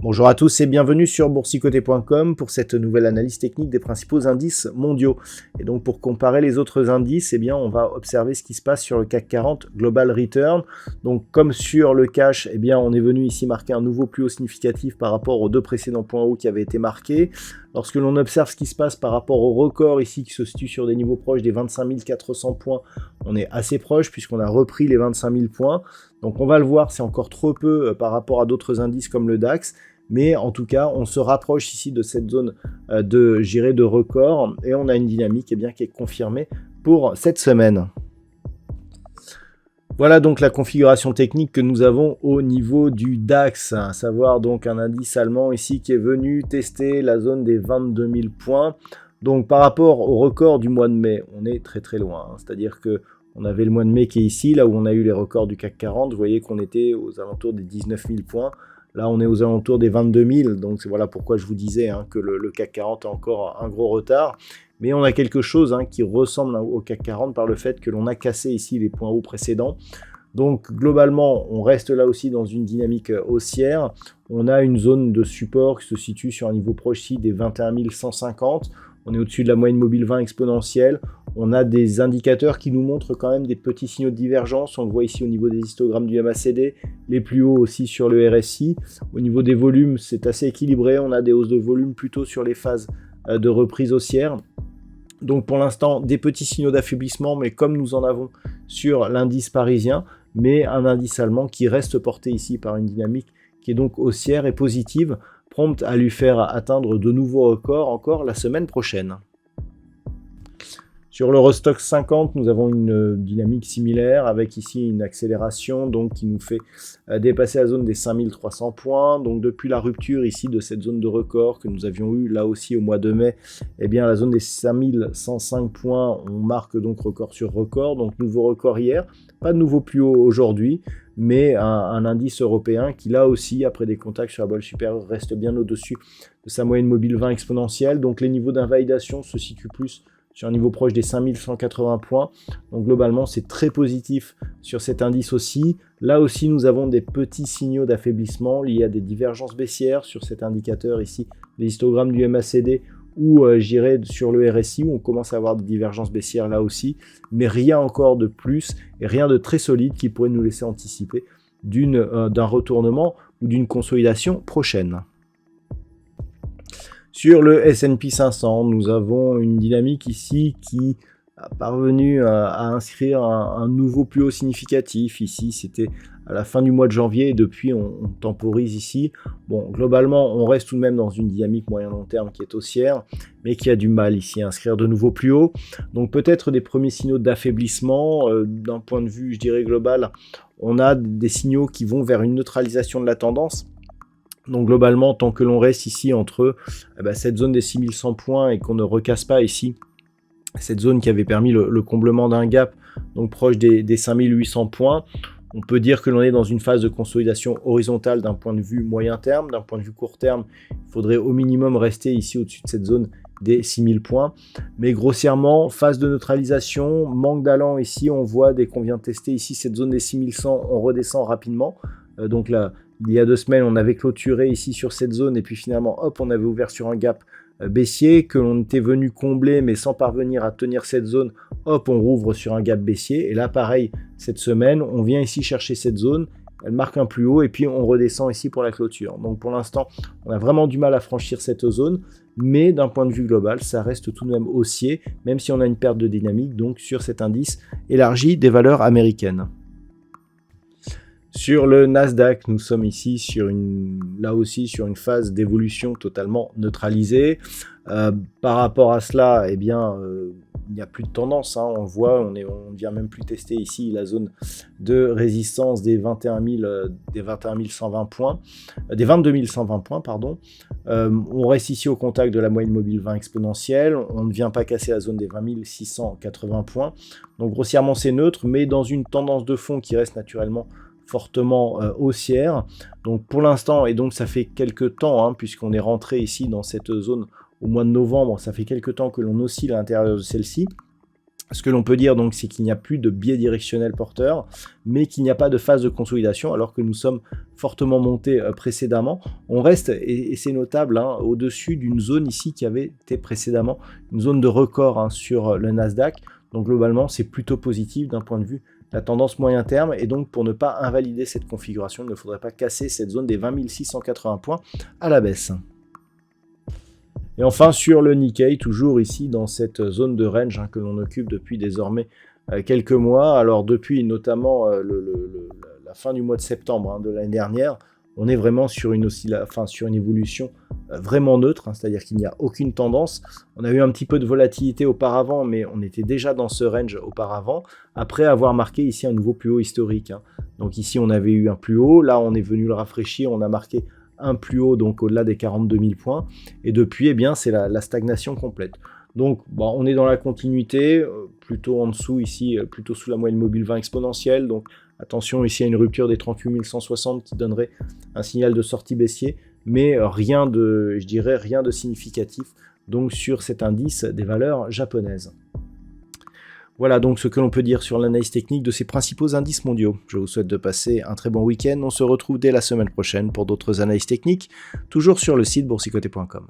Bonjour à tous et bienvenue sur boursicoté.com pour cette nouvelle analyse technique des principaux indices mondiaux. Et donc pour comparer les autres indices, eh bien on va observer ce qui se passe sur le CAC 40 Global Return. Donc comme sur le cash, eh bien on est venu ici marquer un nouveau plus haut significatif par rapport aux deux précédents points hauts qui avaient été marqués. Lorsque l'on observe ce qui se passe par rapport au record ici qui se situe sur des niveaux proches des 25 400 points, on est assez proche puisqu'on a repris les 25 000 points. Donc on va le voir, c'est encore trop peu par rapport à d'autres indices comme le DAX. Mais en tout cas, on se rapproche ici de cette zone de record et on a une dynamique qui est confirmée pour cette semaine. Voilà donc la configuration technique que nous avons au niveau du DAX, à savoir donc un indice allemand ici qui est venu tester la zone des 22 000 points. Donc par rapport au record du mois de mai, on est très loin, c'est-à-dire que on avait le mois de mai qui est ici, là où on a eu les records du CAC 40, vous voyez qu'on était aux alentours des 19 000 points. Là, on est aux alentours des 22 000, donc c'est voilà pourquoi je vous disais que le CAC 40 a encore un gros retard. Mais on a quelque chose qui ressemble au CAC 40 par le fait que l'on a cassé ici les points hauts précédents. Donc globalement, on reste là aussi dans une dynamique haussière. On a une zone de support qui se situe sur un niveau proche ici des 21 150. On est au-dessus de la moyenne mobile 20 exponentielle. On a des indicateurs qui nous montrent quand même des petits signaux de divergence. On le voit ici au niveau des histogrammes du MACD, les plus hauts aussi sur le RSI. Au niveau des volumes, c'est assez équilibré. On a des hausses de volume plutôt sur les phases de reprise haussière. Donc pour l'instant, des petits signaux d'affaiblissement, mais comme nous en avons sur l'indice parisien, mais un indice allemand qui reste porté ici par une dynamique qui est donc haussière et positive, prompte à lui faire atteindre de nouveaux records encore la semaine prochaine. Sur l'Eurostoxx 50, nous avons une dynamique similaire avec ici une accélération donc, qui nous fait dépasser la zone des 5300 points. Donc depuis la rupture ici de cette zone de record que nous avions eu là aussi au mois de mai, eh bien la zone des 5105 points, on marque donc record sur record, donc nouveau record hier, pas de nouveau plus haut aujourd'hui, mais un indice européen qui là aussi, après des contacts sur la boîte supérieure, reste bien au-dessus de sa moyenne mobile 20 exponentielle. Donc les niveaux d'invalidation se situent plus sur un niveau proche des 5180 points. Donc globalement, c'est très positif sur cet indice aussi. Là aussi, nous avons des petits signaux d'affaiblissement liés à des divergences baissières sur cet indicateur ici, les histogrammes du MACD ou j'irai sur le RSI où on commence à avoir des divergences baissières là aussi, mais rien encore de plus et rien de très solide qui pourrait nous laisser anticiper d'un retournement ou d'une consolidation prochaine. Sur le S&P 500, nous avons une dynamique ici qui a parvenu à inscrire un nouveau plus haut significatif. Ici, c'était à la fin du mois de janvier et depuis, on temporise ici. Bon, globalement, on reste tout de même dans une dynamique moyen-long terme qui est haussière, mais qui a du mal ici à inscrire de nouveaux plus hauts. Donc peut-être des premiers signaux d'affaiblissement. D'un point de vue, je dirais, global, on a des signaux qui vont vers une neutralisation de la tendance. Donc globalement, tant que l'on reste ici entre cette zone des 6100 points et qu'on ne recasse pas ici cette zone qui avait permis le comblement d'un gap, donc proche des 5800 points, on peut dire que l'on est dans une phase de consolidation horizontale d'un point de vue moyen terme. D'un point de vue court terme, il faudrait au minimum rester ici au-dessus de cette zone des 6000 points. Mais grossièrement, phase de neutralisation, manque d'allant ici, on voit dès qu'on vient tester ici cette zone des 6100, on redescend rapidement. Donc là, il y a 2 semaines, on avait clôturé ici sur cette zone et puis finalement, hop, on avait ouvert sur un gap baissier que l'on était venu combler mais sans parvenir à tenir cette zone. Hop, on rouvre sur un gap baissier et là, pareil, cette semaine, on vient ici chercher cette zone, elle marque un plus haut et puis on redescend ici pour la clôture. Donc pour l'instant, on a vraiment du mal à franchir cette zone, mais d'un point de vue global, ça reste tout de même haussier, même si on a une perte de dynamique donc sur cet indice élargi des valeurs américaines. Sur le Nasdaq, nous sommes ici là aussi sur une phase d'évolution totalement neutralisée. Par rapport à cela, n'y a plus de tendance, hein, on le voit, on ne vient même plus tester ici la zone de résistance des 21 120 points, des 22 120 points, pardon. On reste ici au contact de la moyenne mobile 20 exponentielle, on ne vient pas casser la zone des 20 680 points, donc grossièrement c'est neutre, mais dans une tendance de fond qui reste naturellement fortement haussière. Donc pour l'instant, et donc ça fait quelques temps, hein, puisqu'on est rentré ici dans cette zone au mois de novembre, ça fait quelques temps que l'on oscille à l'intérieur de celle-ci. Ce que l'on peut dire donc, c'est qu'il n'y a plus de biais directionnel porteur, mais qu'il n'y a pas de phase de consolidation, alors que nous sommes fortement montés précédemment. On reste, et c'est notable, hein, au-dessus d'une zone ici qui avait été précédemment une zone de record, hein, sur le Nasdaq. Donc globalement, c'est plutôt positif d'un point de vue de la tendance moyen terme, et donc pour ne pas invalider cette configuration, il ne faudrait pas casser cette zone des 20 680 points à la baisse. Et enfin sur le Nikkei, toujours ici dans cette zone de range, hein, que l'on occupe depuis désormais quelques mois. Alors depuis notamment la fin du mois de septembre, hein, de l'année dernière, on est vraiment sur une évolution vraiment neutre, hein, c'est-à-dire qu'il n'y a aucune tendance. On a eu un petit peu de volatilité auparavant, mais on était déjà dans ce range auparavant, après avoir marqué ici un nouveau plus haut historique, hein. Donc ici on avait eu un plus haut, là on est venu le rafraîchir, on a marqué un plus haut, donc au-delà des 42 000 points, et depuis, eh bien, c'est la stagnation complète. Donc, bon, on est dans la continuité, plutôt en dessous ici, plutôt sous la moyenne mobile 20 exponentielle, donc attention ici à une rupture des 38 160 qui donnerait un signal de sortie baissier, mais rien de, je dirais, rien de significatif, donc sur cet indice des valeurs japonaises. Voilà donc ce que l'on peut dire sur l'analyse technique de ces principaux indices mondiaux. Je vous souhaite de passer un très bon week-end. On se retrouve dès la semaine prochaine pour d'autres analyses techniques, toujours sur le site boursicoté.com.